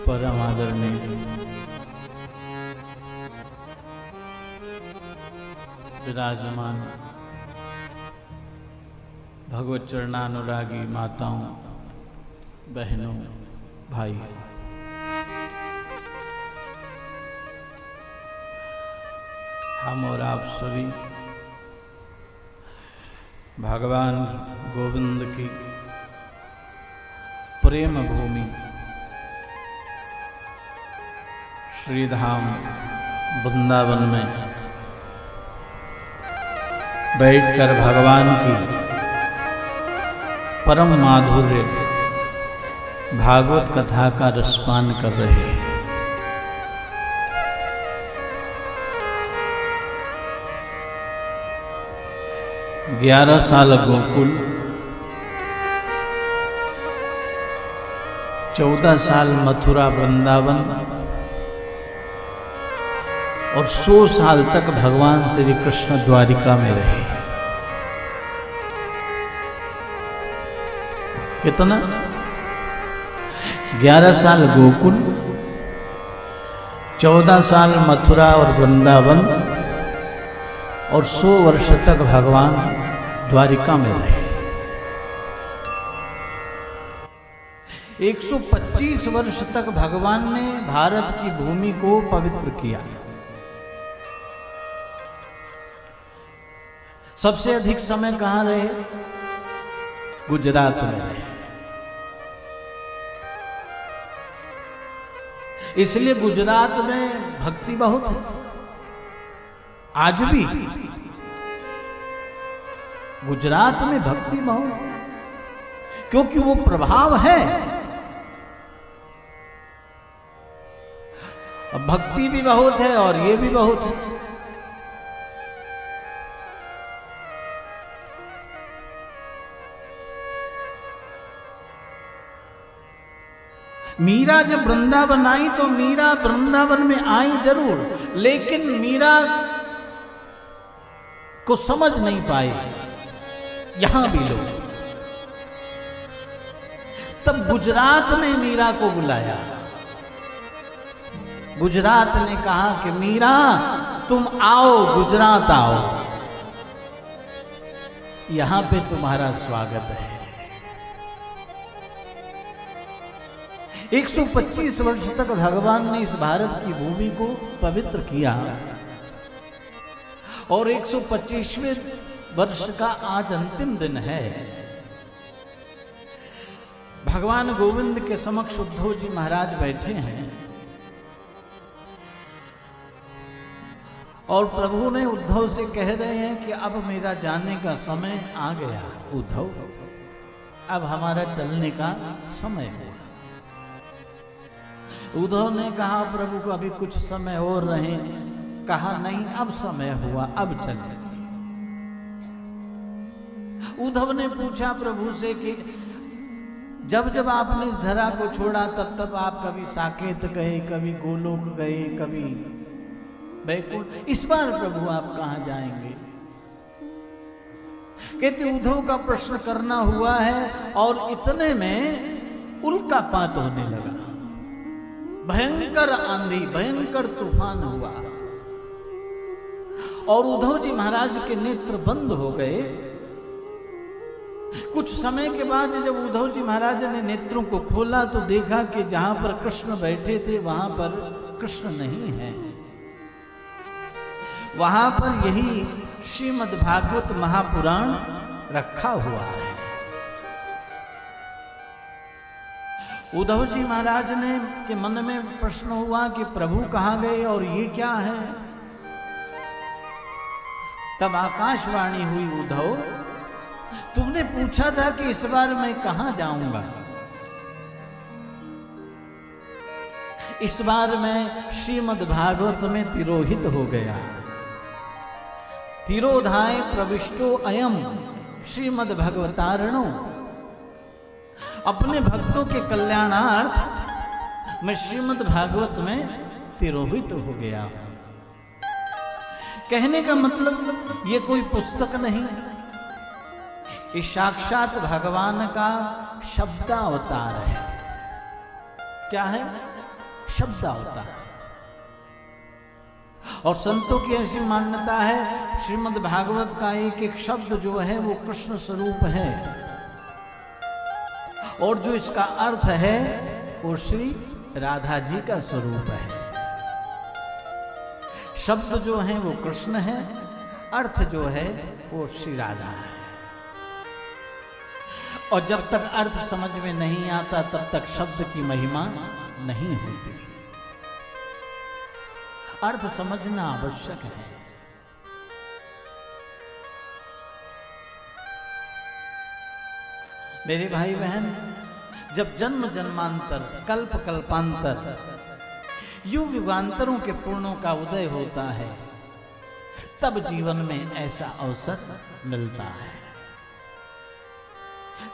परम आदरणीय विराजमान भगवत चरणानुरागी माताओं, बहनों, भाई, हम और आप सभी भगवान गोविंद की प्रेम भूमि श्रीधाम वृंदावन में बैठकर भगवान की परम माधुर्य भागवत कथा का रसपान कर रहे हैं। 11 साल गोकुल, 14 साल मथुरा वृंदावन और 100 साल तक भगवान श्री कृष्ण द्वारिका में रहे। कितना? 11 साल गोकुल, 14 साल मथुरा और वृंदावन और 100 वर्ष तक भगवान द्वारिका में रहे। 125 वर्ष तक भगवान ने भारत की भूमि को पवित्र किया। सबसे अधिक समय कहां रहे? गुजरात में रहे। इसलिए गुजरात में भक्ति बहुत है, आज भी गुजरात में भक्ति बहुत है, क्योंकि वो प्रभाव है। अब भक्ति भी बहुत है और ये भी बहुत है। मीरा जब वृंदावन आई तो मीरा वृंदावन में आई जरूर, लेकिन मीरा को समझ नहीं पाए यहां भी लोग। तब गुजरात ने मीरा को बुलाया। गुजरात ने कहा कि मीरा तुम आओ, गुजरात आओ, यहां पे तुम्हारा स्वागत है। 125 वर्ष तक भगवान ने इस भारत की भूमि को पवित्र किया और 125वें वर्ष का आज अंतिम दिन है। भगवान गोविंद के समक्ष उद्धव जी महाराज बैठे हैं और प्रभु ने उद्धव से कह रहे हैं कि अब मेरा जाने का समय आ गया। उद्धव, अब हमारा चलने का समय हुआ। उद्धव ने कहा प्रभु को अभी कुछ समय और रहे। कहा नहीं, अब समय हुआ, अब चलिए। उद्धव ने पूछा प्रभु से कि जब जब आपने इस धरा को छोड़ा तब तब आप कभी साकेत गए, कभी गोलोक गए, कभी बैकुंठ, इस बार प्रभु आप कहां जाएंगे? कहते उद्धव का प्रश्न करना हुआ है और इतने में उल्कापात होने लगा। भयंकर आंधी, भयंकर तूफान हुआ और उद्धव जी महाराज के नेत्र बंद हो गए। कुछ समय के बाद जब उद्धव जी महाराज ने नेत्रों को खोला तो देखा कि जहां पर कृष्ण बैठे थे वहां पर कृष्ण नहीं है। वहां पर यही श्रीमद् भागवत महापुराण रखा हुआ है। उद्धव जी महाराज ने के मन में प्रश्न हुआ कि प्रभु कहां गए और ये क्या है? तब आकाशवाणी हुई, उद्धव तुमने पूछा था कि इस बार मैं कहां जाऊंगा। इस बार मैं श्रीमद् भागवत में तिरोहित हो गया। तिरोधाय प्रविष्टो अयम श्रीमद् भगवतारणो। अपने भक्तों के कल्याणार्थ मैं श्रीमद् भागवत में तिरोहित हो गया। कहने का मतलब ये कोई पुस्तक नहीं, ये साक्षात भगवान का शब्दावतार है। क्या है? शब्द होता है। और संतों की ऐसी मान्यता है, श्रीमद् भागवत का एक एक शब्द जो है वो कृष्ण स्वरूप है, और जो इसका अर्थ है वो श्री राधा जी का स्वरूप है। शब्द जो है वो कृष्ण है, अर्थ जो है वो श्री राधा है। और जब तक अर्थ समझ में नहीं आता तब तक शब्द की महिमा नहीं होती। अर्थ समझना आवश्यक है। मेरे भाई बहन, जब जन्म जन्मांतर, कल्प कल्पांतर, युग युगांतरों के पूर्णों का उदय होता है, तब जीवन में ऐसा अवसर मिलता है।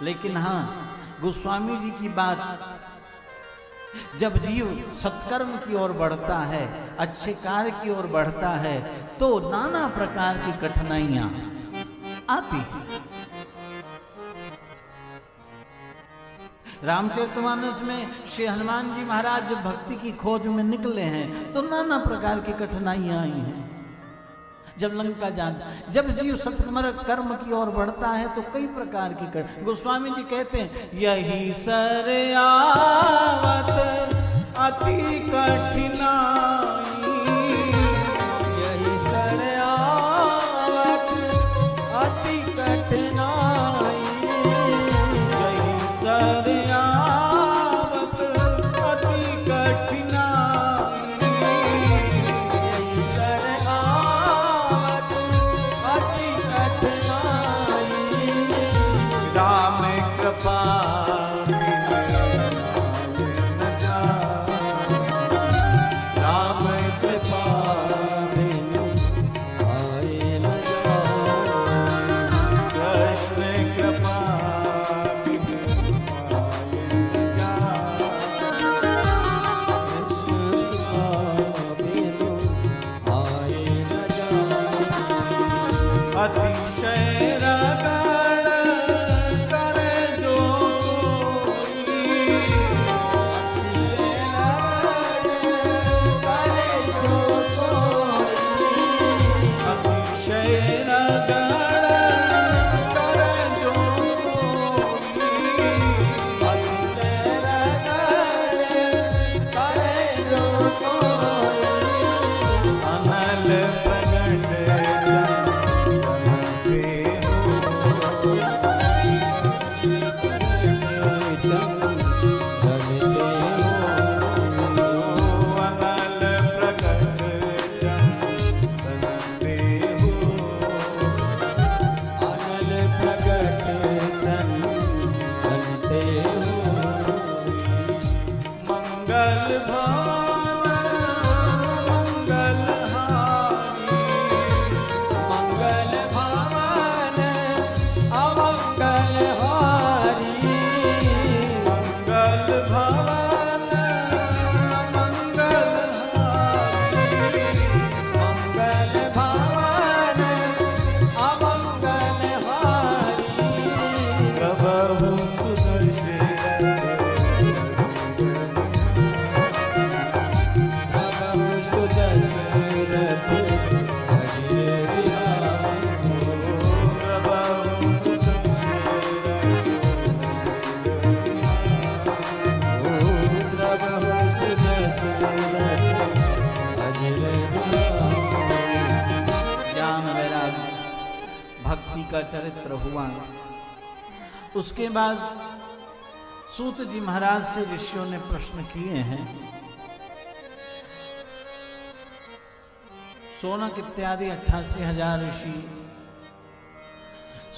लेकिन हाँ, गोस्वामी जी की बात, जब जीव सत्कर्म की ओर बढ़ता है, अच्छे कार्य की ओर बढ़ता है, तो नाना प्रकार की कठिनाइयां आती हैं। रामचरितमानस में श्री हनुमान जी महाराज जब भक्ति की खोज में निकले हैं तो नाना प्रकार की कठिनाइयां आई हैं। जब लंका जब जीव सत्कर्म कर्म की ओर बढ़ता है तो कई प्रकार की गोस्वामी जी कहते हैं, यही सर आवत अति कठिनाई, यही सर आवत अति कठिनाई, यही सर आवत अति कठिनाई, यही सर आवत अति कठिनाई, राम कृपा का चरित्र हुआ। उसके बाद सूत जी महाराज से ऋषियों ने प्रश्न किए हैं। सोनक इत्यादि 88,000 ऋषि।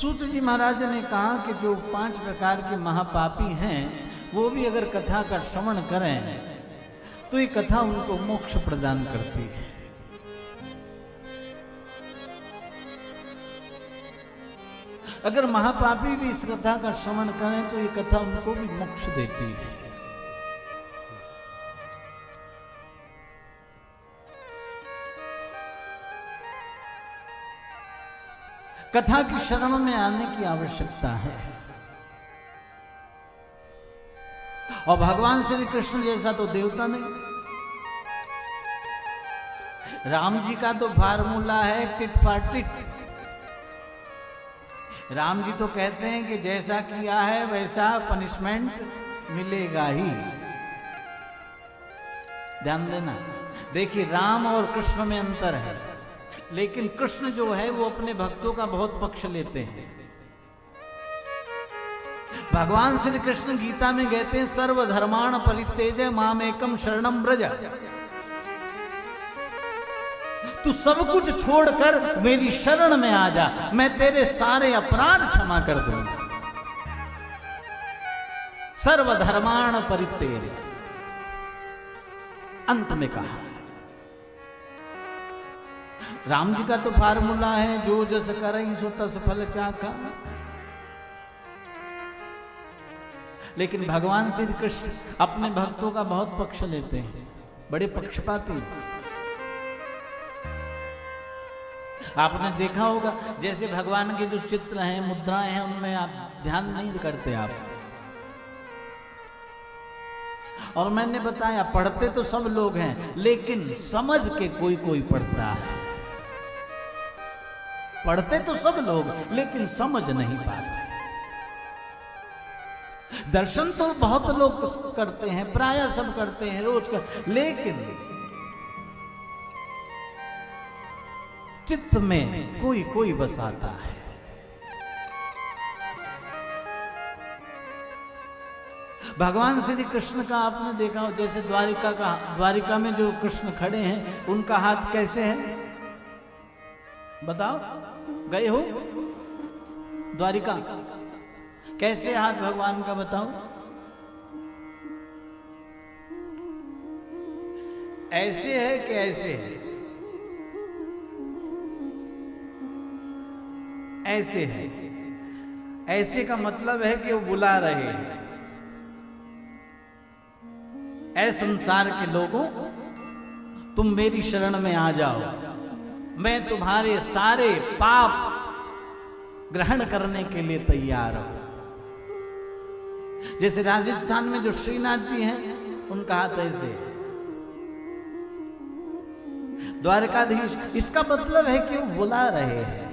सूत जी महाराज ने कहा कि जो 5 प्रकार के महापापी हैं वो भी अगर कथा का श्रवण करें तो ये कथा उनको मोक्ष प्रदान करती है। अगर महापापी भी इस कथा का श्रवण करें तो ये कथा उनको भी मोक्ष देती है। कथा की शरण में आने की आवश्यकता है। और भगवान श्री कृष्ण जैसा तो देवता नहीं। राम जी का तो फार्मूला है tit for tit. Ram ji तो कहते हैं कि जैसा किया है वैसा पनिशमेंट मिलेगा ही। ध्यान देना, देखिए राम और कृष्ण में अंतर है, लेकिन कृष्ण जो है वो अपने भक्तों का बहुत पक्ष लेते हैं। भगवान श्री कृष्ण गीता में कहते हैं सर्वधर्माण परित्यज्य मामेकम शरणम व्रज। तू सब कुछ छोड़कर मेरी शरण में आ जा, मैं तेरे सारे अपराध क्षमा कर दूंगा। सर्वधर्माण परित्यज्य, अंत में कहा। राम जी का तो फार्मूला है जो जस करई सो तस फल चाखा, लेकिन भगवान श्री कृष्ण अपने भक्तों का बहुत पक्ष लेते हैं, बड़े पक्षपाती। आपने देखा होगा जैसे भगवान के जो चित्र हैं, मुद्राएं हैं, उनमें आप ध्यान नहीं करते आप। और मैंने बताया पढ़ते तो सब लोग हैं, लेकिन समझ के कोई कोई पढ़ता है। पढ़ते तो सब लोग लेकिन समझ नहीं पाते। दर्शन तो बहुत लोग करते हैं, प्रायः सब करते हैं, रोज कर, लेकिन चित्त में कोई कोई बसाता है। भगवान श्री कृष्ण का आपने देखा हो, जैसे द्वारिका में जो कृष्ण खड़े हैं उनका हाथ कैसे है बताओ? गए हो द्वारिका, कैसे हाथ भगवान का बताओ? ऐसे है कि ऐसे है? ऐसे है। ऐसे का मतलब है कि वो बुला रहे हैं, ऐ संसार के लोगों तुम मेरी शरण में आ जाओ, मैं तुम्हारे सारे पाप ग्रहण करने के लिए तैयार हूं। जैसे राजस्थान में जो श्रीनाथ जी हैं उनका हाथ ऐसे, द्वारकाधीश, इसका मतलब है कि वो बुला रहे हैं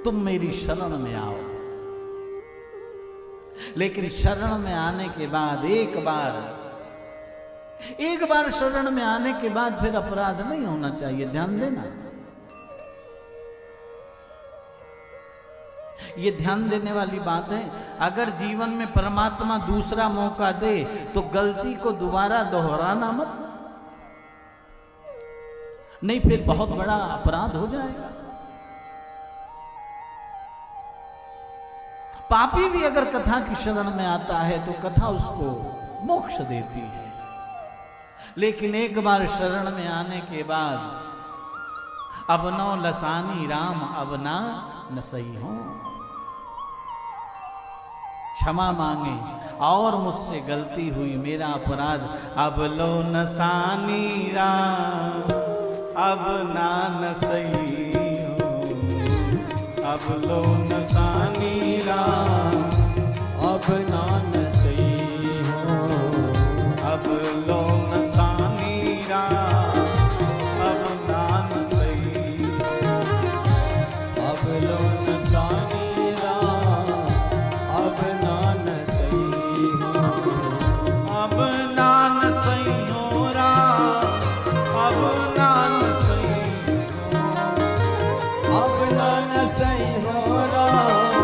तुम मेरी शरण में आओ। लेकिन शरण में आने के बाद एक बार शरण में आने के बाद फिर अपराध नहीं होना चाहिए। ध्यान देना, ये ध्यान देने वाली बात है। अगर जीवन में परमात्मा दूसरा मौका दे तो गलती को दोबारा दोहराना मत, नहीं फिर बहुत बड़ा अपराध हो जाएगा। पापी भी अगर कथा की शरण में आता है तो कथा उसको मोक्ष देती है, लेकिन एक बार शरण में आने के बाद अब नौ लसानी राम अब ना नसई हो, क्षमा मांगे और मुझसे गलती हुई, मेरा अपराध, अब लो नसानी राम अब ना नसई हो, अब लो नसानी राम अब ना नसई हो, अब लो नसानी राम अब ना नसई, अब लो नसानी राम अब ना नसई हो, अब ना नसई हो राम अब ना नसई, अब ना नसई हो राम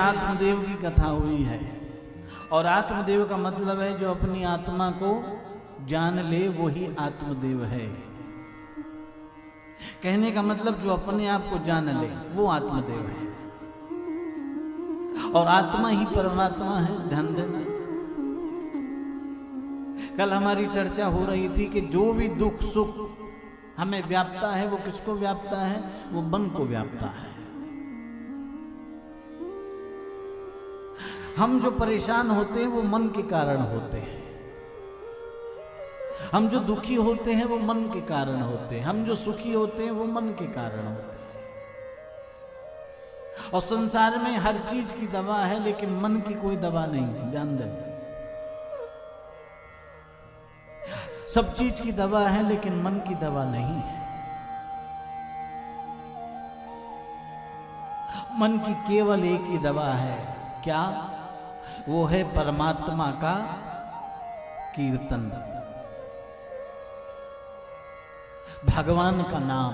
आत्मदेव की कथा हुई है। और आत्मदेव का मतलब है जो अपनी आत्मा को जान ले वही आत्मदेव है। कहने का मतलब जो अपने आप को जान ले वो आत्मदेव है। और आत्मा ही परमात्मा है, ध्यान देना। कल हमारी चर्चा हो रही थी कि जो भी दुख सुख हमें व्यापता है वो किसको व्यापता है? वो मन को व्यापता है। हम जो परेशान होते हैं वो मन के कारण होते हैं। हम जो दुखी होते हैं वो मन के कारण होते हैं। हम जो सुखी होते हैं वो मन के कारण होते हैं। और संसार में हर चीज की दवा है लेकिन मन की कोई दवा नहीं, ध्यान दें। सब चीज की दवा है लेकिन मन की दवा नहीं है। मन की केवल एक ही दवा है, क्या? वो है परमात्मा का कीर्तन, भगवान का नाम।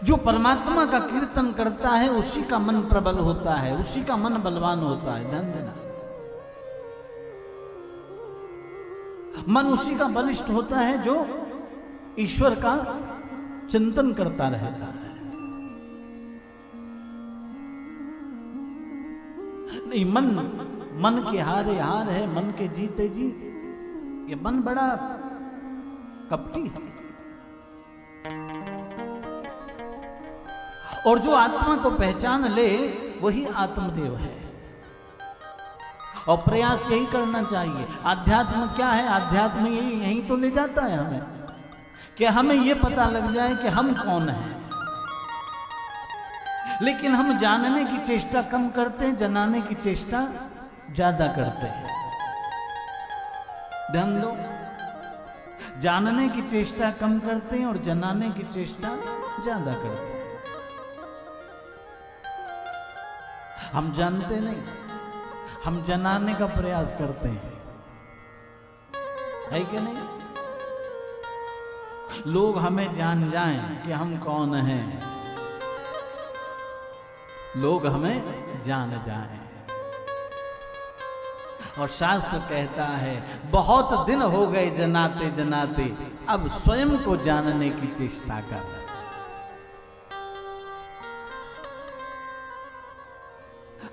जो परमात्मा का कीर्तन करता है उसी का मन प्रबल होता है, उसी का मन बलवान होता है, ध्यान देना। मन उसी का बलिष्ठ होता है जो ईश्वर का चिंतन करता रहता है। नहीं, मन के हारे हार है, मन के जीते जीत। ये मन बड़ा कपटी है। और जो आत्मा को पहचान ले वही आत्मदेव है। और प्रयास यही करना चाहिए। अध्यात्म क्या है? अध्यात्म यही तो ले जाता है हमें कि हमें यह पता लग जाए कि हम कौन हैं। लेकिन हम जानने की चेष्टा कम करते हैं, जनाने की चेष्टा ज्यादा करते हैं। ध्यान दो, जानने की चेष्टा कम करते हैं और जनाने की चेष्टा ज्यादा करते हैं। हम जानते नहीं, हम जनाने का प्रयास करते हैं, है कि नहीं? लोग हमें जान जाएं कि हम कौन हैं, लोग हमें जान जाएं। और शास्त्र कहता है बहुत दिन हो गए जनाते जनाते, अब स्वयं को जानने की चेष्टा कर।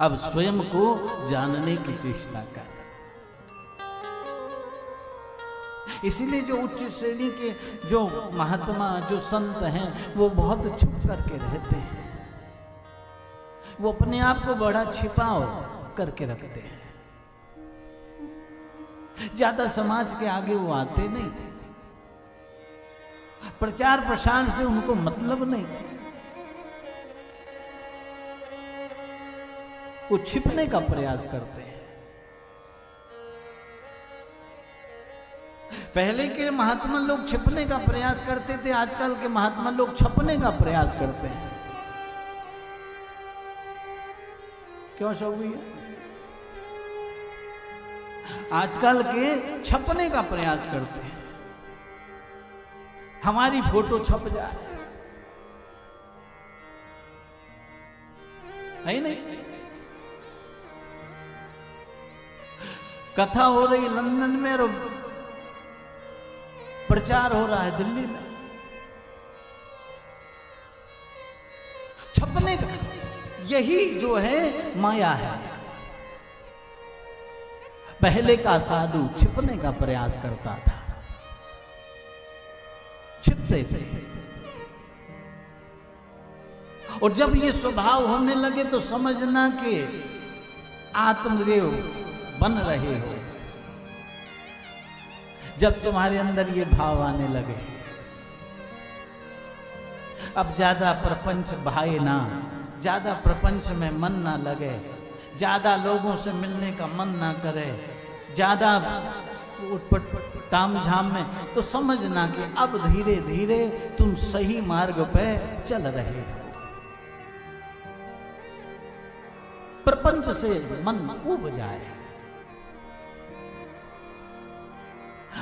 अब स्वयं को जानने की चेष्टा कर। इसीलिए जो उच्च श्रेणी के जो महात्मा जो संत हैं वो बहुत छुप करके रहते हैं। वो अपने आप को बड़ा छिपाव करके रखते हैं। ज्यादा समाज के आगे वो आते नहीं। प्रचार प्रसार से उनको मतलब नहीं। वो छिपने का प्रयास करते हैं। पहले के महात्मा लोग छिपने का प्रयास करते थे, आजकल के महात्मा लोग छपने का प्रयास करते हैं। क्यों शौवी है? आजकल के छपने का प्रयास करते हैं। हमारी फोटो छप जाए, है नहीं? कथा हो रही लंदन में और प्रचार हो रहा है दिल्ली में। छपने का यही जो है माया है। पहले का साधु छिपने का प्रयास करता था, छिपते थे। और जब ये स्वभाव होने लगे तो समझना कि आत्मदेव बन रहे हो। जब तुम्हारे अंदर ये भाव आने लगे, अब ज्यादा प्रपंच भाए ना, ज्यादा प्रपंच में मन ना लगे, ज्यादा लोगों से मिलने का मन ना करे, ज्यादा उठपट ताम झाम में, तो समझना कि अब धीरे धीरे तुम सही मार्ग पे चल रहे हो। प्रपंच से मन उब जाए।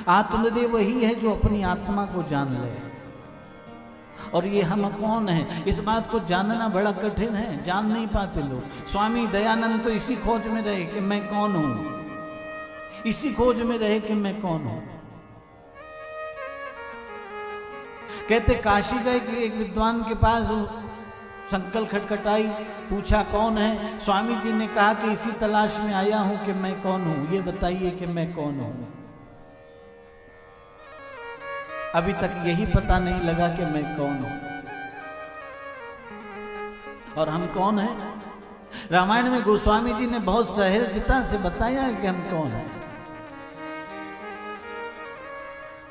आत्मदेव वही है जो अपनी आत्मा को जान ले। और ये हम कौन हैं, इस बात को जानना बड़ा कठिन है, जान नहीं पाते लोग। स्वामी दयानंद तो इसी खोज में रहे कि मैं कौन हूं, इसी खोज में रहे कि मैं कौन हूं। कहते काशी गए कि एक विद्वान के पास संकल खटखटाई, पूछा कौन है। स्वामी जी ने कहा कि इसी तलाश में आया हूं कि मैं कौन हूं, ये बताइए कि मैं कौन हूं। अभी तक यही पता नहीं लगा कि मैं कौन हूं और हम कौन हैं। रामायण में गोस्वामी जी ने बहुत सहजता से बताया कि हम कौन हैं।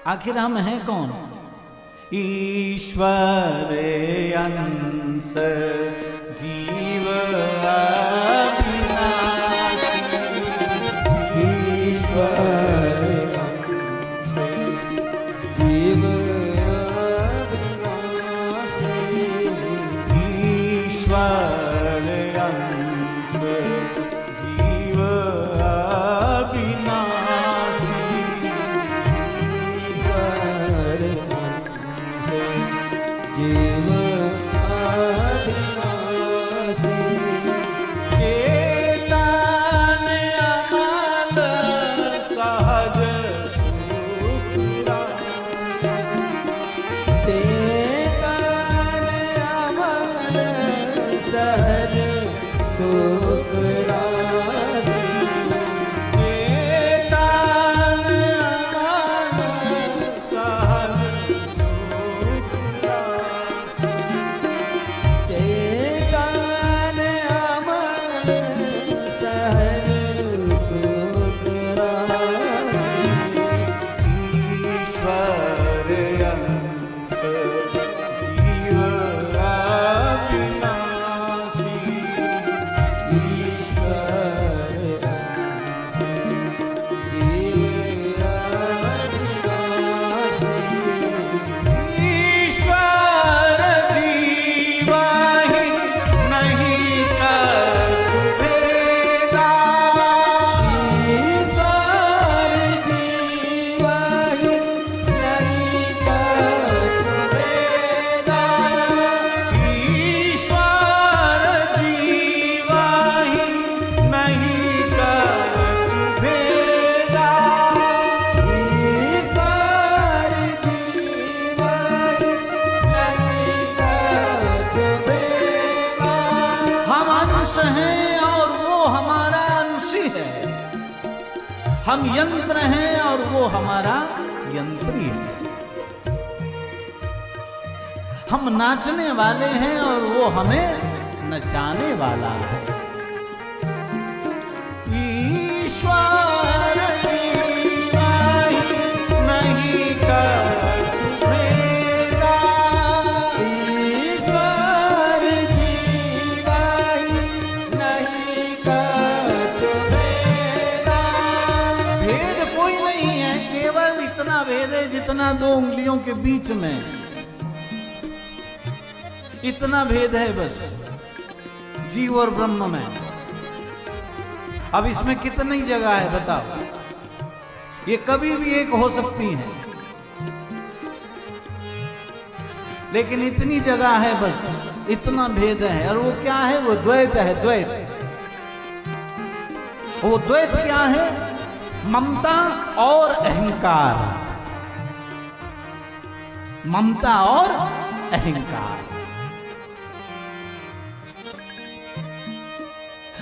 आखिर हम हैं कौन? ईश्वर अंश जीव अविनाशी, ईश्वर जीव अविनाशी, ईश्वर अंश जीव अविनाशी, ईश्वर जीव अविनाशी, चेतन अमल सहज सुखरा, चेतन अमल सहज सुख राशि, चेतन अमल सहज सुखरा, चेतन अमल सहज सुख राशि, ईश्वर अंश जीव अविनाशी, ईश्वर जीव अविनाशी, ईश्वर जीवाहि नहीं कछु भेदा, ईश्वर जीवाहि नहीं कछु भेदा, ईश्वर जीवाहि नहीं कछु भेदा, ईश्वर जीवाहि नहीं कछु भेदा, हम अंश हैं और वो हमारा अंशी है, हम यंत्र हैं और वो हमारा यंत्री है, हम नाचने वाले हैं और वो हमें नचाने वाला है। ईश्वर जीवाहि नहीं कछु भेदा, ईश्वर जीवाहि नहीं कछु भेदा, भेद कोई नहीं है, केवल इतना भेद है जितना दो उंगलियों के बीच में, इतना भेद है बस जीव और ब्रह्म में। अब इसमें कितनी जगह है बताओ, ये कभी भी एक हो सकती है, लेकिन इतनी जगह है बस, इतना भेद है। और वो क्या है? वो द्वैत है, द्वैत। वो द्वैत क्या है? ममता और अहंकार, ममता और अहंकार।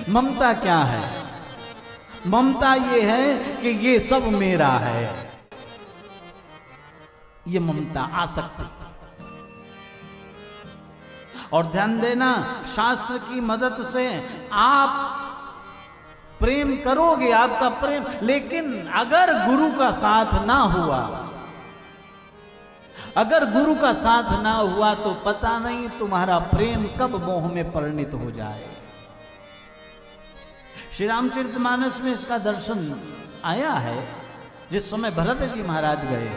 ममता क्या है? ममता ये है कि ये सब मेरा है, ये ममता आसक्ति। और ध्यान देना, शास्त्र की मदद से आप प्रेम करोगे, आपका प्रेम, लेकिन अगर गुरु का साथ ना हुआ, अगर गुरु का साथ ना हुआ तो पता नहीं तुम्हारा प्रेम कब मोह में परिणित हो जाए। श्री रामचरितमानस में इसका दर्शन आया है, जिस समय भरत जी महाराज गए।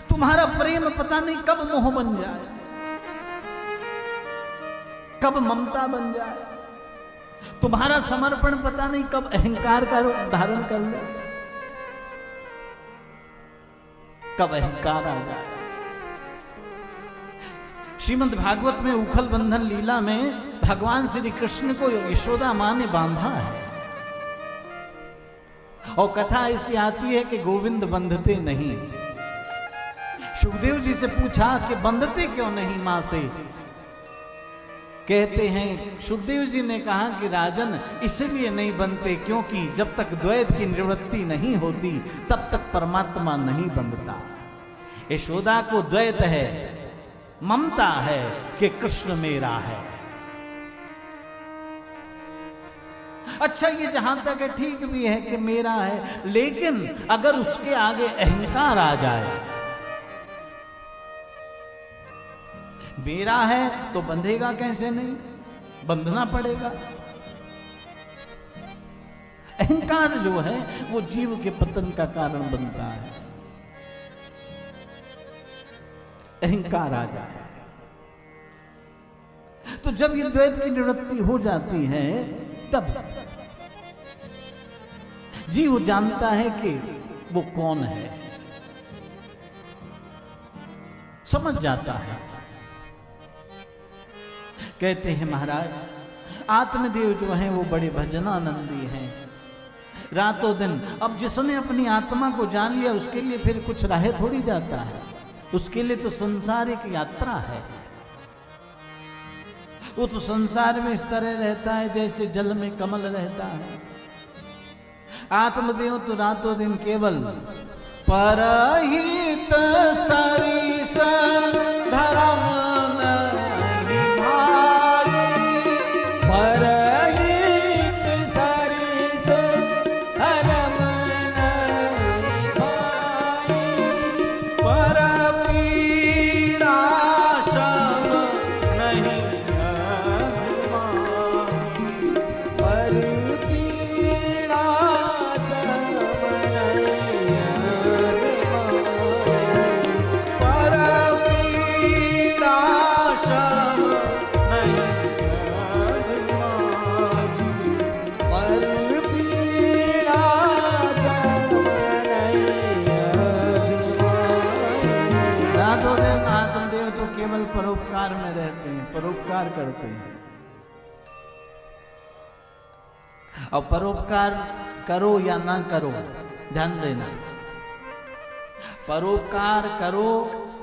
तुम्हारा प्रेम पता नहीं कब मोह बन जाए, कब ममता बन जाए। तुम्हारा समर्पण पता नहीं कब अहंकार का रूप धारण कर ले, कब अहंकार आ जाए। श्रीमद् भागवत में उखल बंधन लीला में भगवान श्री कृष्ण को यशोदा मां ने बांधा है, और कथा ऐसी आती है कि गोविंद बंधते नहीं। सुखदेव जी से पूछा कि बंधते क्यों नहीं मां से? कहते हैं, सुखदेव जी ने कहा कि राजन इसलिए नहीं बनते क्योंकि जब तक द्वैत की निवृत्ति नहीं होती तब तक परमात्मा नहीं बंधता। यशोदा को द्वैत है, ममता है कि कृष्ण मेरा है। अच्छा, ये जहां तक है ठीक भी है कि मेरा है, लेकिन अगर उसके आगे अहंकार आ जाए, मेरा है तो बंधेगा कैसे नहीं, बंधना पड़ेगा। अहंकार जो है वो जीव के पतन का कारण बनता है। अहंकार आ जाए तो जब ये द्वैत की निवृत्ति हो जाती है तब जीव जानता है कि वो कौन है, समझ जाता है। कहते हैं महाराज, आत्मदेव जो हैं वो बड़े भजनानंदी हैं। रातों दिन, अब जिसने अपनी आत्मा को जान लिया उसके लिए फिर कुछ राह थोड़ी जाता है, उसके लिए तो संसार एक यात्रा है। वो तो संसार में इस तरह रहता है जैसे जल में कमल रहता है। आत्मदेव तो रातों दिन केवल परहित सरिस धर्म नहीं भाई, परहित सरिस धर्म नहीं भाई, पर पीड़ा शम नहीं अभिमानी। पर पीड़ा पर पीड़ा शम नहीं अभिमानी। पर पीड़ा रातों दिन आत्मदेव तो केवल परोपकार में रहते हैं, परोपकार करते हैं। और परोपकार करो या ना करो, ध्यान देना, परोपकार करो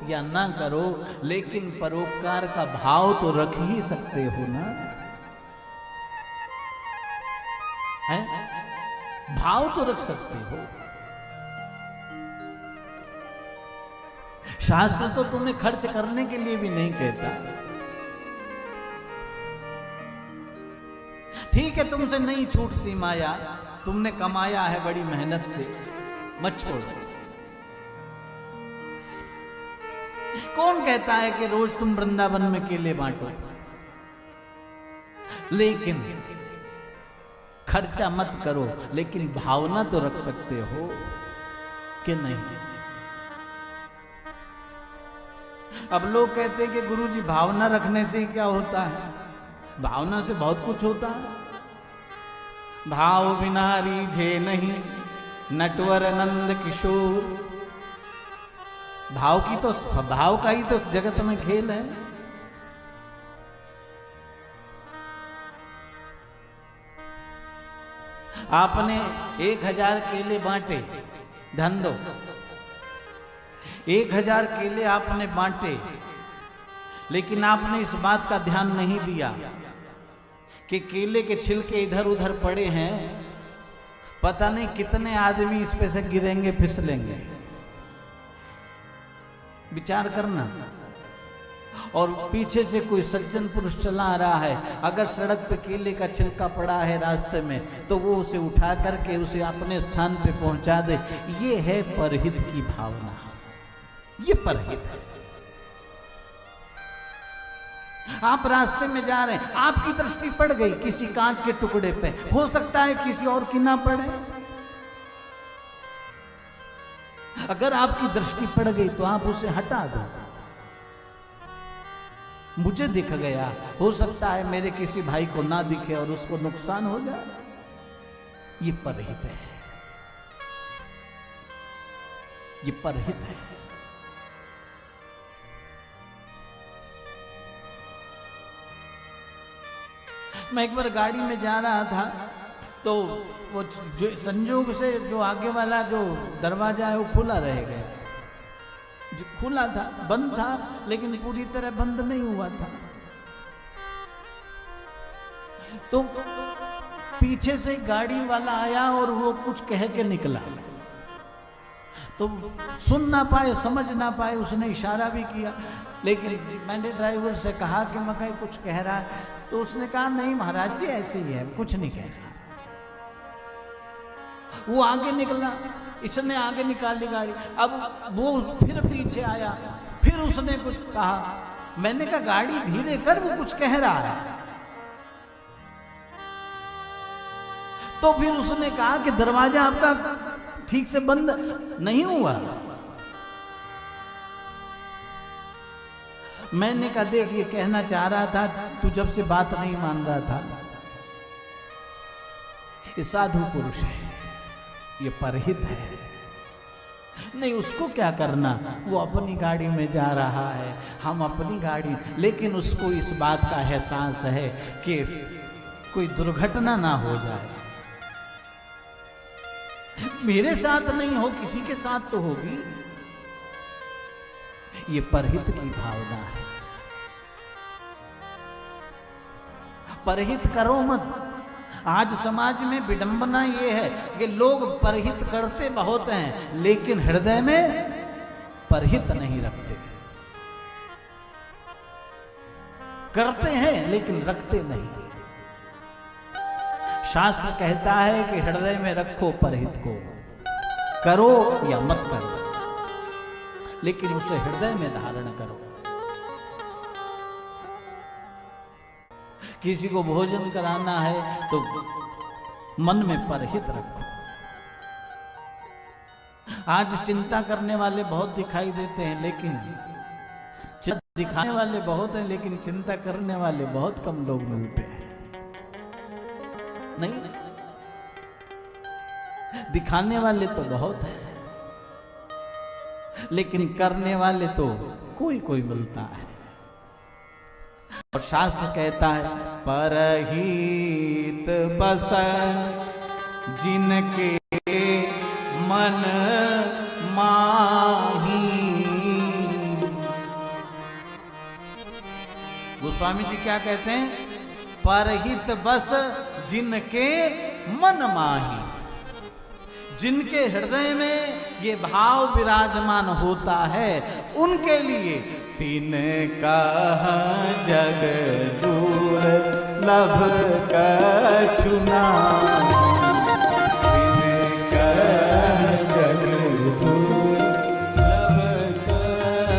या ना करो, लेकिन परोपकार का भाव तो रख ही सकते हो ना, है? भाव तो रख सकते हो। शास्त्र तो तुम्हें खर्च करने के लिए भी नहीं कहता। ठीक है, तुमसे नहीं छूटती माया, तुमने कमाया है बड़ी मेहनत से, मत छोड़ो। कौन कहता है कि रोज तुम वृंदावन में केले बांटो, लेकिन खर्चा मत करो, लेकिन भावना तो रख सकते हो कि नहीं। अब लोग कहते हैं कि गुरुजी भावना रखने से क्या होता है? भावना से बहुत कुछ होता है। भाव बिना रीझे नहीं नटवर नंद किशोर। भाव की तो, भाव का ही तो जगत में खेल है। आपने 1000 केले बांटे, धन दो, 1000 केले आपने बांटे, लेकिन आपने इस बात का ध्यान नहीं दिया कि केले के छिलके इधर उधर पड़े हैं, पता नहीं कितने आदमी इस पे से गिरेंगे, फिसलेंगे। विचार करना। और पीछे से कोई सज्जन पुरुष चला आ रहा है, अगर सड़क पे केले का छिलका पड़ा है रास्ते में, तो वो उसे उठा करके उसे अपने स्थान पे पहुंचा दे। ये है परहित की भावना, ये परहित है। आप रास्ते में जा रहे हैं, आपकी दृष्टि पड़ गई किसी कांच के टुकड़े पे, हो सकता है किसी और की ना पड़े। अगर आपकी दृष्टि पड़ गई तो आप उसे हटा दो। मुझे दिख गया, हो सकता है मेरे किसी भाई को ना दिखे और उसको नुकसान हो जाए। ये परहित है, ये परहित है। मैं एक बार गाड़ी में जा रहा था तो वो जो संजोग से जो आगे वाला जो दरवाजा है वो खुला रह गया। जो खुला था, बंद था, लेकिन पूरी तरह बंद नहीं हुआ था। तो पीछे से गाड़ी वाला आया और वो कुछ कह के निकला। तो सुन ना पाए, समझ ना पाए, उसने इशारा भी किया, लेकिन मैंने ड्राइवर से कहा कि मैं कहीं कुछ कह रहा है, तो उसने कहा नहीं महाराज जी ऐसे ही है, कुछ नहीं कह रहा। वो आगे निकला, इसने आगे निकाली गाड़ी, अब वो फिर पीछे आया, फिर उसने कुछ कहा। मैंने कहा गाड़ी धीरे कर, वो कुछ कह रहा है। तो फिर उसने कहा कि दरवाजा आपका ठीक से बंद नहीं हुआ। मैंने कहा देख ये कहना चाह रहा था, तू जब से बात नहीं मान रहा था। ये साधु पुरुष है, ये परहित है, नहीं उसको क्या करना, वो अपनी गाड़ी में जा रहा है, हम अपनी गाड़ी, लेकिन उसको इस बात का एहसास है कि कोई दुर्घटना ना हो जाए। मेरे साथ नहीं हो, किसी के साथ तो होगी। ये परहित की भावना है। परहित करो मत। आज समाज में विडंबना ये है कि लोग परहित करते बहुत हैं, लेकिन हृदय में परहित नहीं रखते। करते हैं लेकिन रखते नहीं। शास्त्र कहता है कि हृदय में रखो परहित को, करो या मत करो, लेकिन उसे हृदय में धारण करो। किसी को भोजन कराना है तो मन में परहित रखो। आज चिंता करने वाले बहुत दिखाई देते हैं, लेकिन दिखाने वाले बहुत हैं, लेकिन चिंता करने वाले बहुत कम लोग मिलते हैं। नहीं, दिखाने वाले तो बहुत हैं, लेकिन करने वाले तो कोई कोई मिलता है। और शास्त्र कहता है परहित बस जिनके मन माही। गोस्वामी जी क्या कहते हैं? परहित बस जिनके मन माही। जिनके हृदय में ये भाव विराजमान होता है, उनके लिए तीन कहाँ जग दूर लभ कछुना। तीन कहाँ जग दूर लभ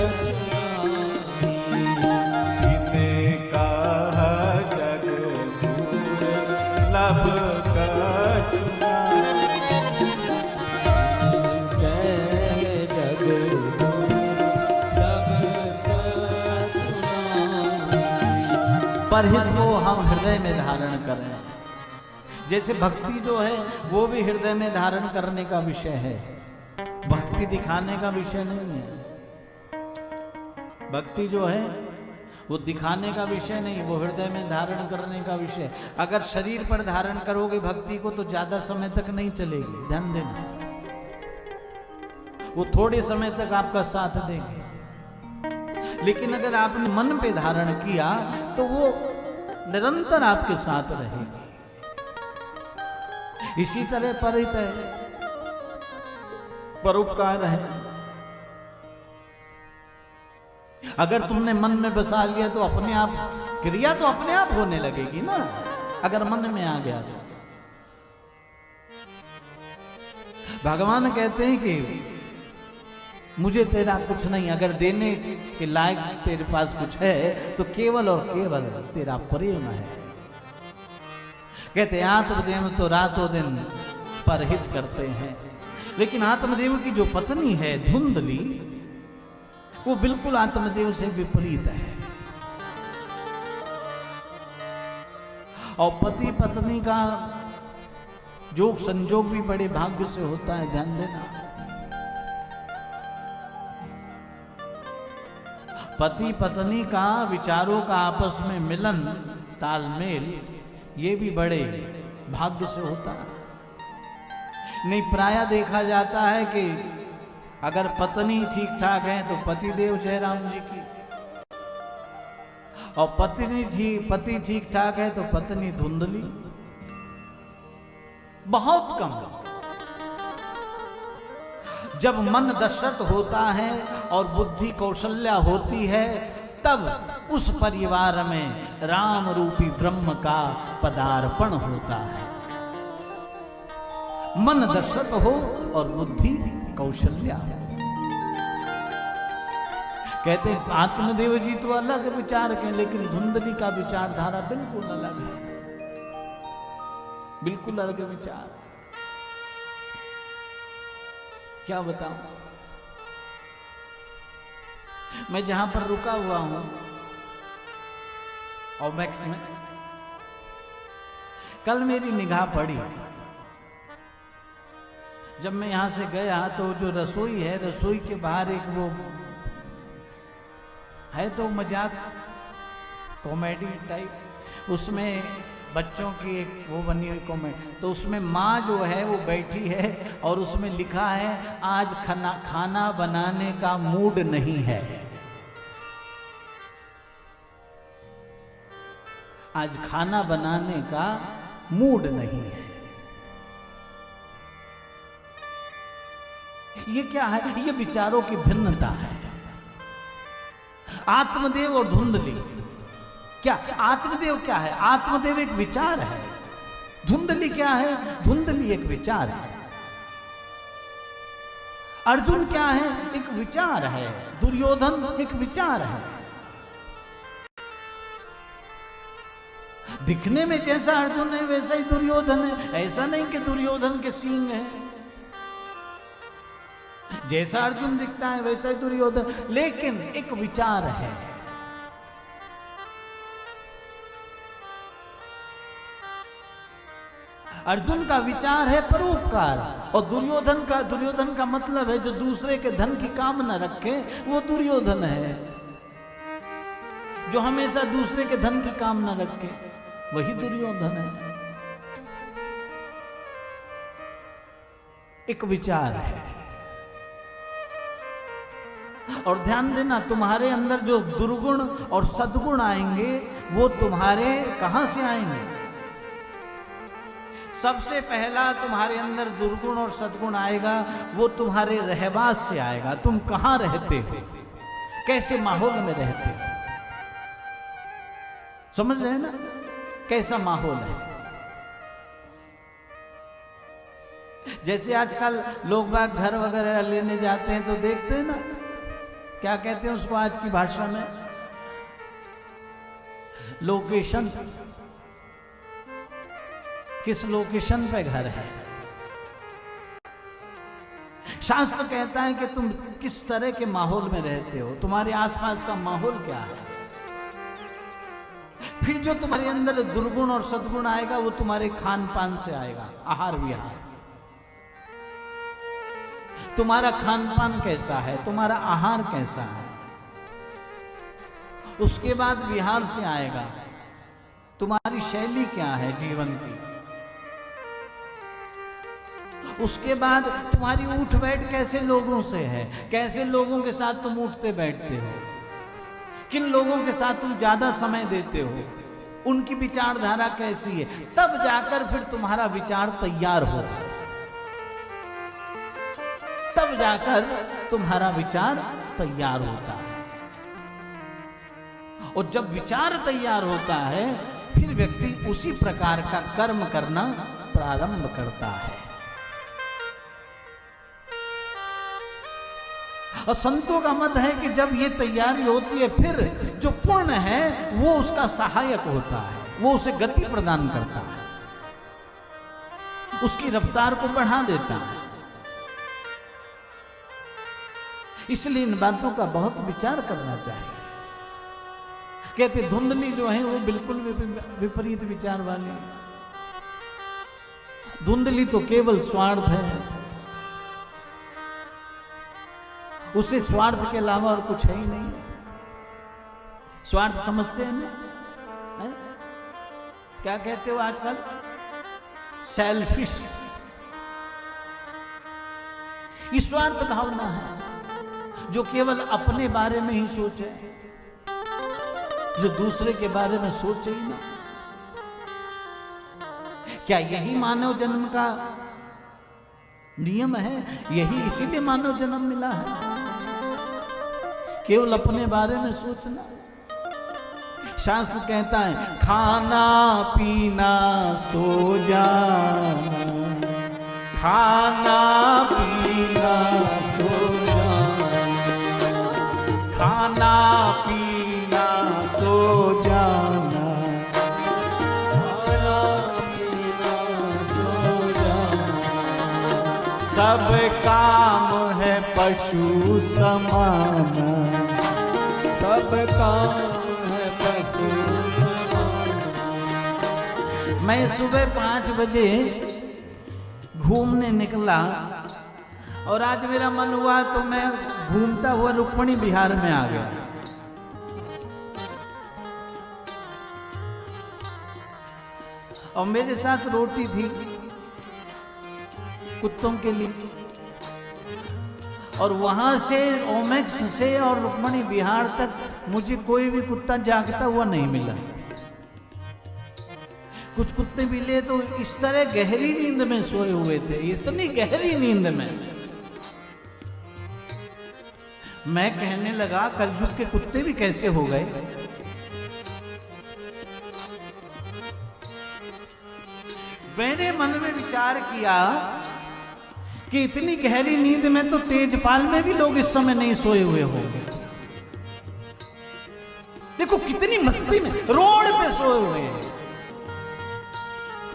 कछुना। तीन कहाँ जग दूर लभ कछुना। परहित को हम हृदय में धारण करें। जैसे भक्ति जो है वो भी हृदय में धारण करने का विषय है, भक्ति दिखाने का विषय नहीं है। भक्ति जो है वो दिखाने का विषय नहीं, वो हृदय में धारण करने का विषय। अगर शरीर पर धारण करोगे भक्ति को तो ज्यादा समय तक नहीं चलेगी, ध्यान देना। वो थोड़े समय तक आपका साथ देगी, लेकिन अगर आपने मन पे धारण किया तो वो निरंतर आपके साथ रहेगी। इसी तरह परहित है, परोपकार है। अगर तुमने मन में बसा लिया तो अपने आप क्रिया तो अपने आप होने लगेगी ना, अगर मन में आ गया तो। भगवान कहते हैं कि मुझे तेरा कुछ नहीं, अगर देने के लायक तेरे पास कुछ है तो केवल और केवल तेरा प्रेम है। कहते आत्मदेव तो रातों दिन परहित करते हैं, लेकिन आत्मदेव की जो पत्नी है धुंधली, वो बिल्कुल आत्मदेव से विपरीत है। और पति पत्नी का जोग संजोग भी बड़े भाग्य से होता है, ध्यान देना। पति पत्नी का विचारों का आपस में मिलन तालमेल ये भी बड़े भाग्य से होता है। नहीं, प्रायः देखा जाता है कि अगर पत्नी ठीक ठाक है तो पति देव जयराम जी की, और पति ठीक ठाक है तो पत्नी धुंधली। बहुत कम। जब मन दशरथ होता है और बुद्धि कौशल्या होती है, तब उस परिवार में राम रूपी ब्रह्म का पदार्पण होता है। मन दशरथ हो और बुद्धि कौशल्या हो। कहते हैं आत्मदेव जी तो अलग विचार के, लेकिन धुंधली का विचारधारा बिल्कुल अलग है, बिल्कुल अलग विचार। क्या बताऊं, मैं जहां पर रुका हुआ हूं ओमेक्स में, कल मेरी निगाह पड़ी। जब मैं यहां से गया तो जो रसोई है, रसोई के बाहर एक वो है तो मजाक कॉमेडी टाइप, उसमें बच्चों की एक वो बनी हुई कॉमेडी, तो उसमें माँ जो है वो बैठी है और उसमें लिखा है आज खाना बनाने का मूड नहीं है, आज खाना बनाने का मूड नहीं है। ये क्या है? ये विचारों की भिन्नता है। आत्मदेव और धुंधली, क्या आत्मदेव क्या है? आत्मदेव एक विचार है। धुंधली क्या है? धुंधली एक विचार है। अर्जुन क्या है? एक विचार है। दुर्योधन एक विचार है। दिखने में जैसा अर्जुन है वैसा ही दुर्योधन है। ऐसा नहीं कि दुर्योधन के सींग है, जैसा अर्जुन दिखता है वैसा ही दुर्योधन, लेकिन एक विचार है। अर्जुन का विचार है परोपकार, और दुर्योधन का मतलब है जो दूसरे के धन की कामना रखे, वो दुर्योधन है। जो हमेशा दूसरे के धन की कामना रखे वही दुर्योधन है। एक विचार है। और ध्यान देना, तुम्हारे अंदर जो दुर्गुण और सद्गुण आएंगे वो तुम्हारे कहां से आएंगे? सबसे पहला तुम्हारे अंदर दुर्गुण और सद्गुण आएगा वो तुम्हारे रहवास से आएगा। तुम कहां रहते हो, कैसे माहौल में रहते हो, समझ रहे हैं ना? कैसा माहौल है। जैसे आजकल लोग बाग घर वगैरह लेने जाते हैं तो देखते हैं ना, क्या कहते हैं उसको आज की भाषा में? लोकेशन। किस लोकेशन पे घर है? शास्त्र कहता है कि तुम किस तरह के माहौल में रहते हो, तुम्हारे आसपास का माहौल क्या है। फिर जो तुम्हारे अंदर दुर्गुण और सद्गुण आएगा वो तुम्हारे खान पान से आएगा, आहार विहार। तुम्हारा खान पान कैसा है, तुम्हारा आहार कैसा है। उसके बाद विहार से आएगा तुम्हारी शैली क्या है जीवन की। उसके बाद तुम्हारी उठ बैठ कैसे लोगों से है, कैसे लोगों के साथ तुम उठते बैठते हो, किन लोगों के साथ तुम ज्यादा समय देते हो, उनकी विचारधारा कैसी है। तब जाकर फिर तुम्हारा विचार तैयार होगा, तब जाकर तुम्हारा विचार तैयार होता है। और जब विचार तैयार होता है फिर व्यक्ति उसी प्रकार का कर्म करना प्रारंभ करता है। और संतों का मत है कि जब ये तैयारी होती है फिर जो पुण्य है वो उसका सहायक होता है, वो उसे गति प्रदान करता है, उसकी रफ्तार को बढ़ा देता है। इसलिए इन बातों का बहुत विचार करना चाहिए। कहते धुंधली जो है वो बिल्कुल विपरीत विचार वाली। धुंधली तो केवल स्वार्थ है, उसे स्वार्थ के अलावा और कुछ है ही नहीं। स्वार्थ समझते हैं ना? क्या कहते हो आजकल, सेल्फिश, स्वार्थ भावना है, जो केवल अपने बारे में ही सोचे, जो दूसरे के बारे में सोचे ही ना। क्या यही मानव जन्म का नियम है? यही इसीलिए मानव जन्म मिला है, केवल अपने बारे में सोचना। शास्त्र कहता है खाना पीना सो जाना, खाना पीना सो जाना, खाना पीना सो जाना, खाना पीना सो जाना, सब काम है पशु समाना, सब काम है पशु समान। मैं सुबह 5 बजे घूमने निकला और आज मेरा मन हुआ तो मैं घूमता हुआ रुक्मिणी बिहार में आ गया। और मेरे साथ रोटी थी कुत्तों के लिए, और वहां से ओमेक्स से और रुक्मिणी बिहार तक मुझे कोई भी कुत्ता जागता हुआ नहीं मिला। कुछ कुत्ते मिले तो इस तरह गहरी नींद में सोए हुए थे, इतनी गहरी नींद में। मैं कहने लगा कलयुग के कुत्ते भी कैसे हो गए। मैंने मन में विचार किया कि इतनी गहरी नींद में तो तेजपाल में भी लोग इस समय नहीं सोए हुए होंगे। देखो कितनी मस्ती में रोड पे सोए हुए हैं,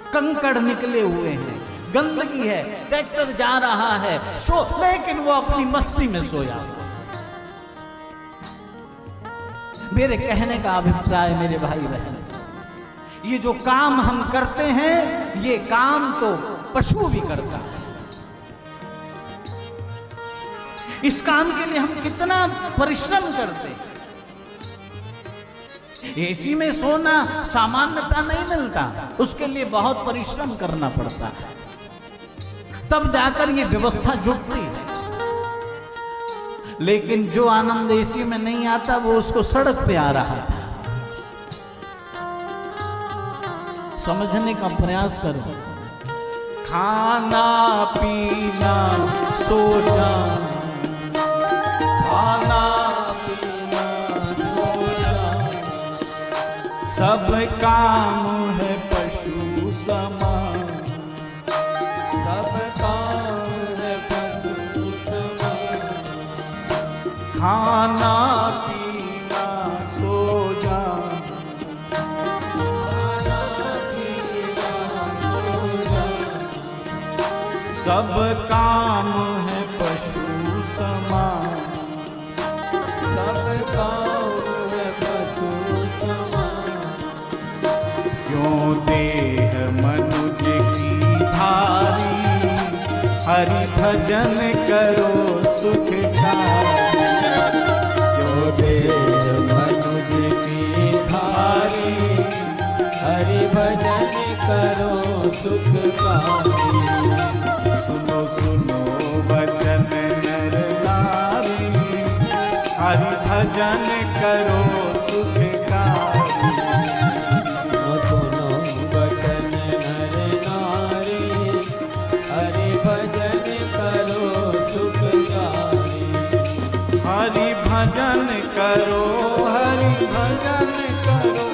कंकड़ निकले हुए हैं, गंदगी है, ट्रैक्टर जा रहा है, लेकिन वो अपनी मस्ती में सोया। मेरे कहने का अभिप्राय मेरे भाई बहन, ये जो काम हम करते हैं ये काम तो पशु भी करता है। इस काम के लिए हम कितना परिश्रम करते हैं। एसी में सोना सामान्यता नहीं मिलता, उसके लिए बहुत परिश्रम करना पड़ता है, तब जाकर ये व्यवस्था जुटती है। लेकिन जो आनंद एसी में नहीं आता वो उसको सड़क पे आ रहा था। समझने का प्रयास करो। खाना पीना सो जाना, खाना पीना सो जाना, सब काम है पशु समान, सब काम है पशु समान। खाना पीना सो जाना, खाना पीना सो जाना, सब काम है पशु समान। सब काम है पशु समान। क्यों देह मनुज की धारी, हरि भजन करो सुखकारी। जो देह मनुज की धारी, हरि भजन करो सुखकारी। सुनो सुनो वचन नर नारी, हरि भजन करो सुखकारी। सुनो वचन नर नारी, हरि भजन करो सुखकारी। हरि भजन करो, हरि भजन करो,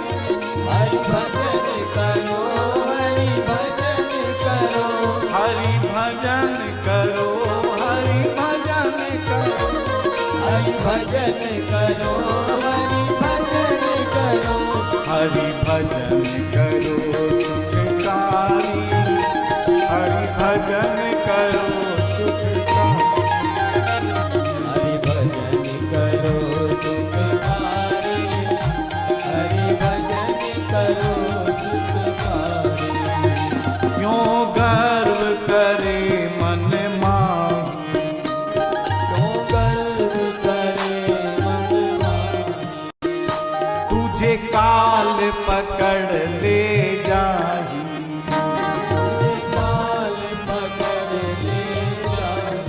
हरि भजन करो, हरि भजन करो। हरि भजन करो, हरि भजन करो, हरि भजन करो, हरि भजन करो। हरि भजन करो सुखकारी। हरि भजन करो सुखकारी। हरि भजन करो सुखकारी। हरि भजन करो सुखकारी। क्यों गर्व करे मन माही, क्यों गर्व करे मन माही। तुझे काल पकड़ ले जाही, काल पकड़ ले जाही,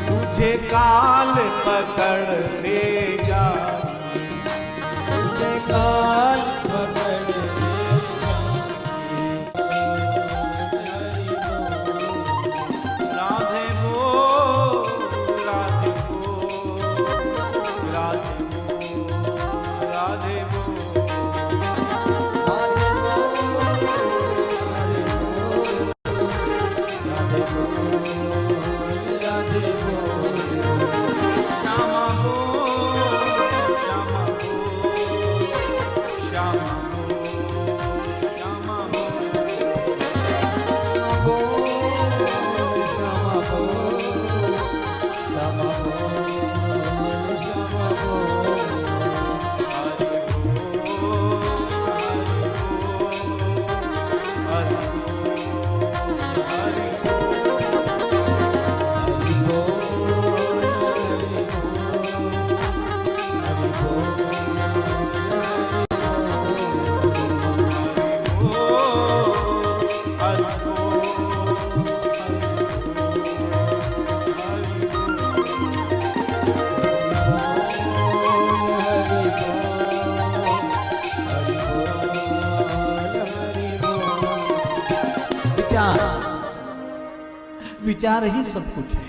तुझे काल पकड़ ले जाही, तुझे काल पकड़ ले जाही। राधे बोल, राधे बोल, राधे बोल, राधे बोल। श्यामा बोल, श्यामा बोल, श्यामा बोल, श्यामा विचार ही सब कुछ है।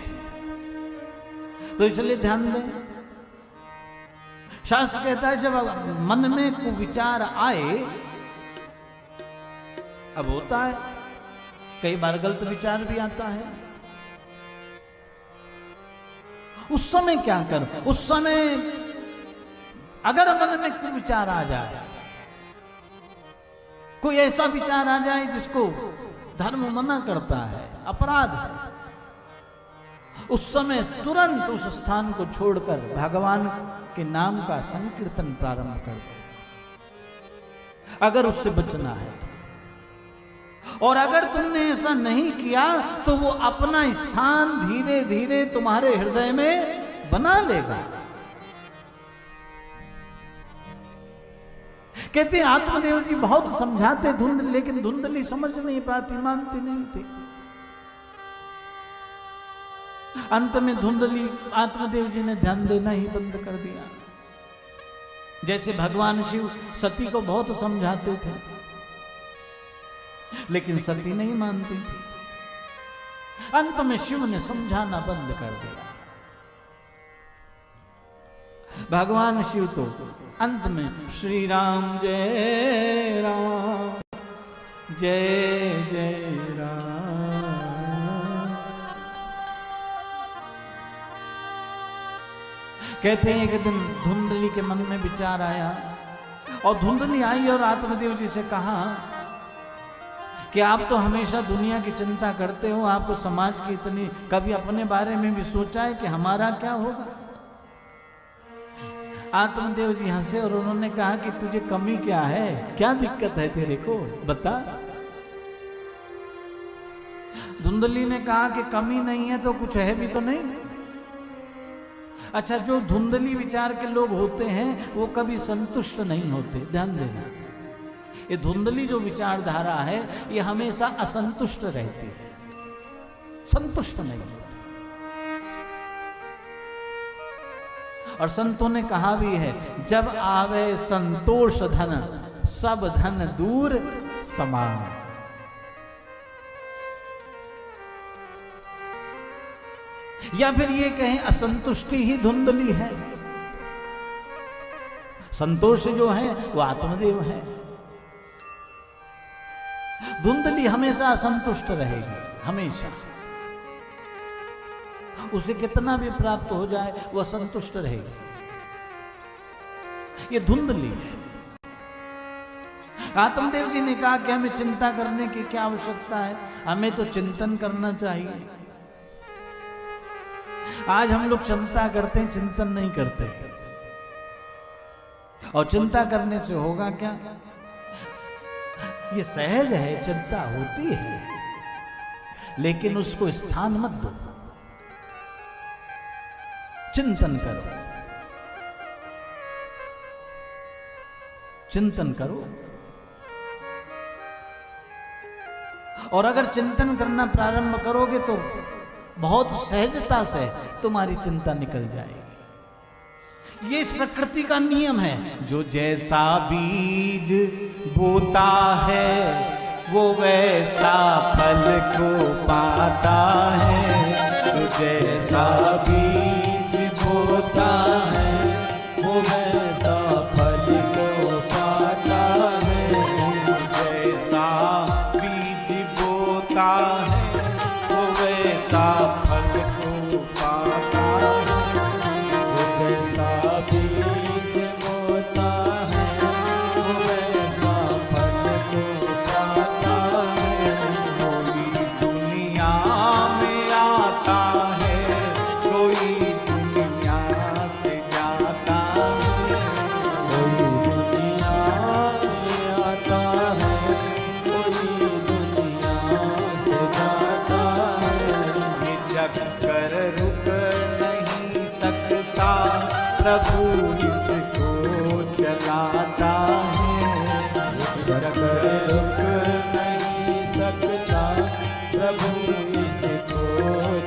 तो इसलिए ध्यान दें, शास्त्र कहता है जब मन में कुविचार आए, अब होता है कई बार गलत विचार भी आता है, उस समय क्या कर, उस समय अगर मन में कुविचार आ जाए, कोई ऐसा विचार आ जाए जिसको धर्म मना करता है, अपराध है, उस समय तुरंत उस स्थान को छोड़कर भगवान के नाम का संकीर्तन प्रारंभ कर दो, अगर उससे बचना है तो। और अगर तुमने ऐसा नहीं किया तो वो अपना स्थान धीरे धीरे तुम्हारे हृदय में बना लेगा। कहते आत्मदेव जी बहुत समझाते धुंधली, लेकिन धुंधली समझ नहीं पाती, मानती नहीं थी। अंत में धुंधली आत्मदेव जी ने ध्यान देना ही बंद कर दिया। जैसे भगवान शिव सती को बहुत समझाते थे, लेकिन सती नहीं मानती थी। अंत में शिव ने समझाना बंद कर दिया। भगवान शिव तो अंत में श्री राम जय राम जय जय राम, कहते हैं एक दिन धुंधली के मन में विचार आया, और धुंधली आई और आत्मदेव जी से कहा कि आप तो हमेशा दुनिया की चिंता करते हो, आपको समाज की इतनी, कभी अपने बारे में भी सोचा है कि हमारा क्या होगा? आत्मदेव जी हंसे और उन्होंने कहा कि तुझे कमी क्या है, क्या दिक्कत है तेरे को, बता। धुंधली ने कहा कि कमी नहीं है तो कुछ है भी तो नहीं। अच्छा, जो धुंधली विचार के लोग होते हैं वो कभी संतुष्ट नहीं होते, ध्यान देना। ये धुंधली जो विचारधारा है ये हमेशा असंतुष्ट रहती है, संतुष्ट नहीं होती। और संतों ने कहा भी है, जब आवे संतोष धन सब धन दूर समान। या फिर ये कहें असंतुष्टि ही धुंधली है, संतोष जो है वो आत्मदेव है। धुंधली हमेशा असंतुष्ट रहेगी, हमेशा उसे कितना भी प्राप्त हो जाए वो असंतुष्ट रहेगी। ये धुंधली है। आत्मदेव जी ने कहा कि हमें चिंता करने की क्या आवश्यकता है, हमें तो चिंतन करना चाहिए। आज हम लोग चिंता करते हैं, चिंतन नहीं करते। और चिंता करने से होगा क्या? ये सहज है, चिंता होती है, लेकिन उसको स्थान मत दो, चिंतन करो। चिंतन करो। और अगर चिंतन करना प्रारंभ करोगे तो बहुत सहजता से तुम्हारी चिंता निकल जाएगी। ये इस प्रकृति का नियम है। जो जैसा बीज बोता है वो वैसा फल को पाता है। जो जैसा बीज बोता है वो वैसा फल को पाता है। जैसा बीज बोता है वो वैसा फल को पाता है। वो जैसा बीज बोता है वो वैसा फल को पाता है। कोई दुनिया में आता है, कोई दुनिया से जाता है। कोई दुनिया में आता है, कोई दुनिया से जाता है। ये चक्कर रुक नहीं सकता, प्रभु इसको चलाता है। चक्कर रुक नहीं सकता, प्रभु इसको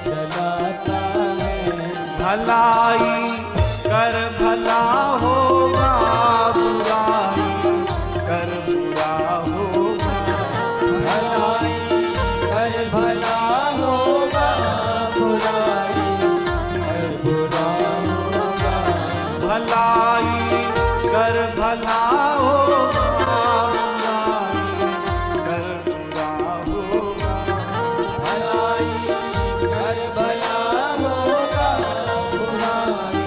चलाता है। भलाई कर भला होगा, बुराई कर बुरा होगा। भलाई कर भला होगा, बुराई कर बुरा होगा। भलाई कर भला होगा, बुराई कर बुरा होगा। भलाई कर भला होगा, बुराई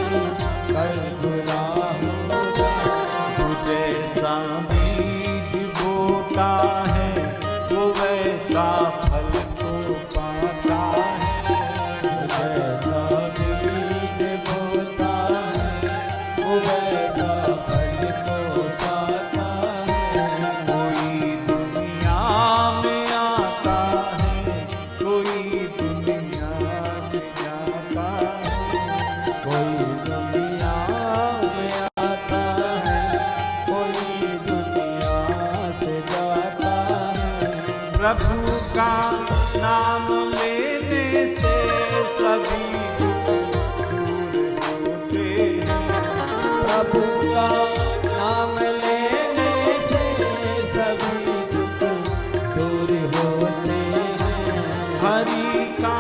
कर बुरा होगा। तू जैसा बीज बोता है वो वैसा फल को पाता है। जैसा बीज बोता है वो वैसा फल को पाता है। कोई दुनिया में आता है, कोई दुनिया से जाता है। कोई दुनिया में आता है, कोई दुनिया से जाता है। प्रभु का नाम लेने से सभी दुख दूर होते हैं। प्रभु का नाम लेने से सभी दुख दूर होते हैं। हरि का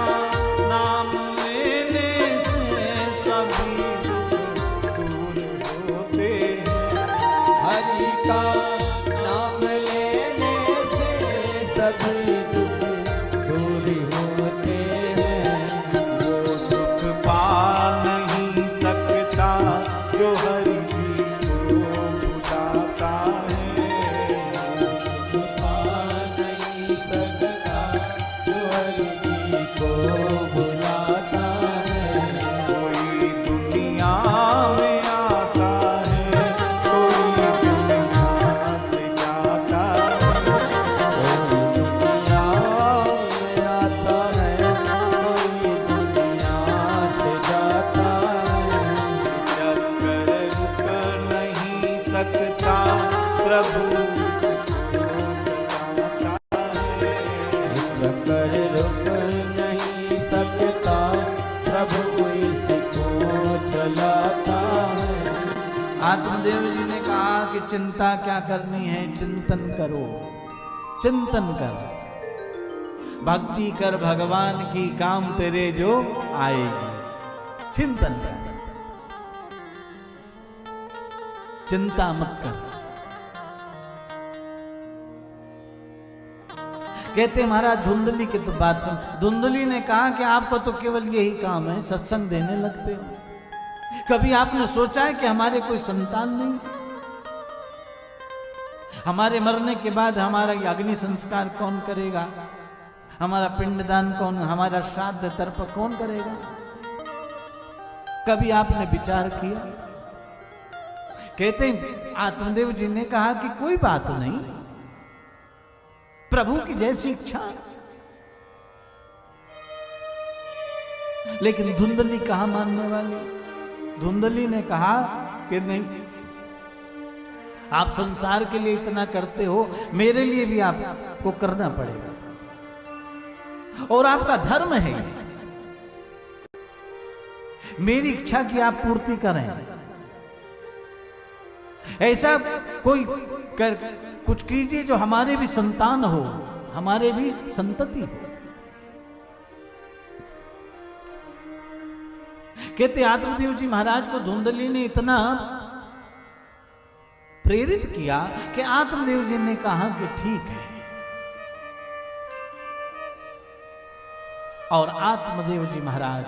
नाम लेने से सभी दुख दूर होते हैं। हरि का नाम लेने से सभी दुख दूर होते हैं। वो सुख पा नहीं सकता जो हरि जी को बुलाता है। छुपा नहीं सकता जो हरि जी को बुलाता है। कोई दुनिया में आता है, कोई दुनिया से जाता है। कोई दुनिया में आता है, कोई दुनिया से जाता है। चक्कर रुक नहीं सकता, प्रभु इसको चलाता है। चक्कर रुक नहीं सकता, प्रभु इसको चलाता है। आत्मदेव जी ने कहा कि चिंता क्या करनी है, चिंतन करो, चिंतन कर, भक्ति कर भगवान की, काम तेरे जो आएगी। चिंतन कर, चिंता मत कर। कहते महाराज धुंधली की तो बात सुन। धुंधली ने कहा कि आपको तो केवल यही काम है, सत्संग देने लगते हो। कभी आपने सोचा है कि हमारे कोई संतान नहीं? हमारे मरने के बाद हमारा अग्नि संस्कार कौन करेगा? हमारा पिंडदान कौन, हमारा श्राद्ध तर्प कौन करेगा? कभी आपने विचार किया? कहते आत्मदेव जी ने कहा कि कोई बात नहीं, प्रभु की जैसी इच्छा। लेकिन धुंधली कहां मानने वाली? धुंधली ने कहा कि नहीं, आप संसार के लिए इतना करते हो, मेरे लिए भी आपको करना पड़ेगा, और आपका धर्म है ये। मेरी इच्छा की आप पूर्ति करें। ऐसा कोई कुछ कीजिए जो हमारे भी संतान हो, हमारे भी संतति हो। कहते आत्मदेव जी महाराज को धुंधली ने इतना प्रेरित किया कि आत्मदेव जी ने कहा कि ठीक है, और आत्मदेव जी महाराज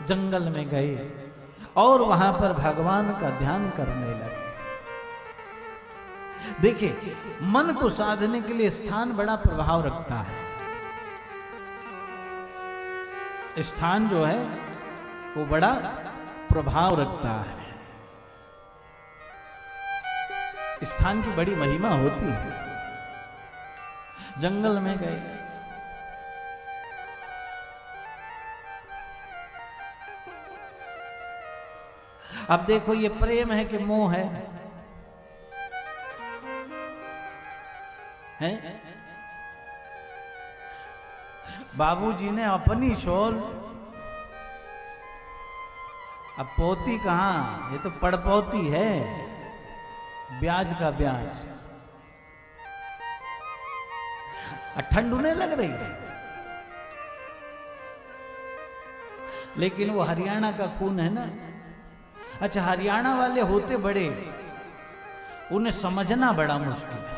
जंगल में गए और वहां पर भगवान का ध्यान करने लगे। देखिए, मन को साधने के लिए स्थान बड़ा प्रभाव रखता है। स्थान जो है वो बड़ा प्रभाव रखता है। स्थान की बड़ी महिमा होती है। जंगल में गए, अब देखो ये प्रेम है कि मोह है? बाबूजी ने अपनी शोल, अब पोती कहां, ये तो पड़पोती है, ब्याज का ब्याज। ठंड उन्हें लग रही है, लेकिन वो हरियाणा का खून है ना। अच्छा, हरियाणा वाले होते बड़े, उन्हें समझना बड़ा मुश्किल है,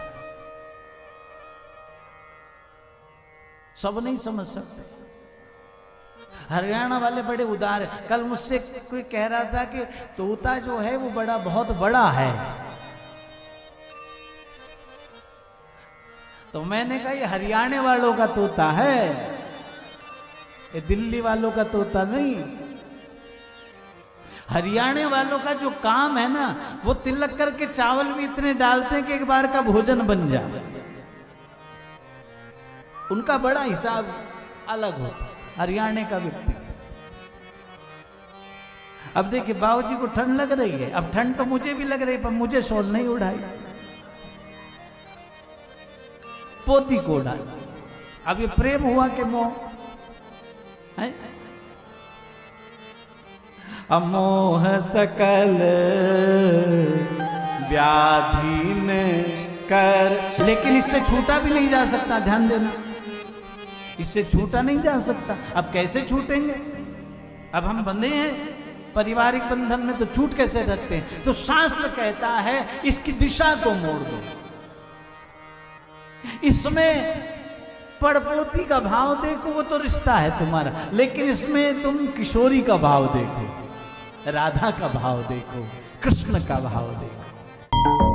सब नहीं समझ सकते। हरियाणा वाले बड़े उदार है। कल मुझसे कोई कह रहा था कि तोता जो है वो बहुत बड़ा है, तो मैंने कहा ये हरियाणा वालों का तोता है, ये दिल्ली वालों का तोता नहीं। हरियाणा वालों का जो काम है ना, वो तिलक करके चावल भी इतने डालते हैं कि एक बार का भोजन बन जाए। उनका बड़ा हिसाब अलग होता है हरियाणा का व्यक्ति। अब देखिए, बाबूजी को ठंड लग रही है, अब ठंड तो मुझे भी लग रही है, पर मुझे शॉल नहीं उड़ाई, पोती को उड़ाई। अब ये प्रेम हुआ कि मोह है? अमोह सकल व्याधीन कर, लेकिन इससे छूटा भी नहीं जा सकता, ध्यान देना, इससे छूटा नहीं जा सकता। अब कैसे छूटेंगे? अब हम बंधे हैं पारिवारिक बंधन में, तो छूट कैसे सकते हैं? तो शास्त्र कहता है इसकी दिशा को मोड़ दो। इसमें पड़पोती का भाव देखो, वो तो रिश्ता है तुम्हारा, लेकिन इसमें तुम किशोरी का भाव देखो, राधा का भाव देखो, कृष्ण का भाव देखो।